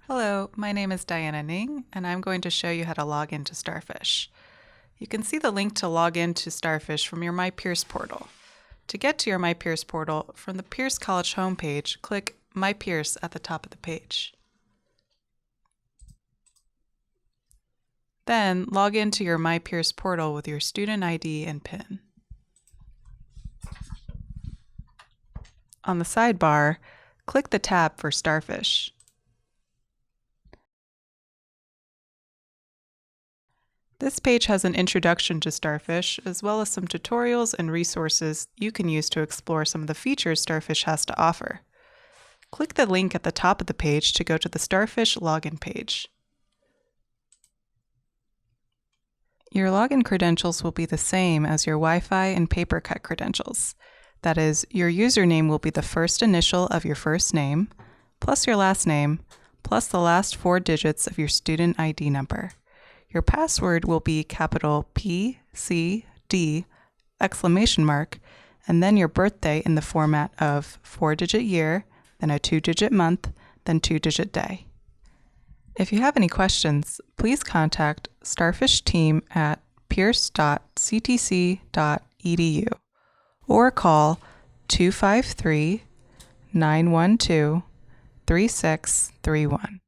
Hello, my name is Diana Ning, and I'm going to show you how to log into Starfish. You can see the link to log into Starfish from your My Peers portal. To get to your My Peers portal, from the Pierce College homepage, click My Peers at the top of the page. Then log into your My Peers portal with your student ID and PIN. On the sidebar, click the tab for Starfish. This page has an introduction to Starfish, as well as some tutorials and resources you can use to explore some of the features Starfish has to offer. Click the link at the top of the page to go to the Starfish login page. Your login credentials will be the same as your Wi-Fi and PaperCut credentials. That is, your username will be the first initial of your first name, plus your last name, plus the last 4 digits of your student ID number. Your password will be capital P, C, D, exclamation mark, and then your birthday in the format of 4-digit year, then a 2-digit month, then 2-digit day. If you have any questions, please contact Starfish team at pierce.ctc.edu or call 253-912-3631.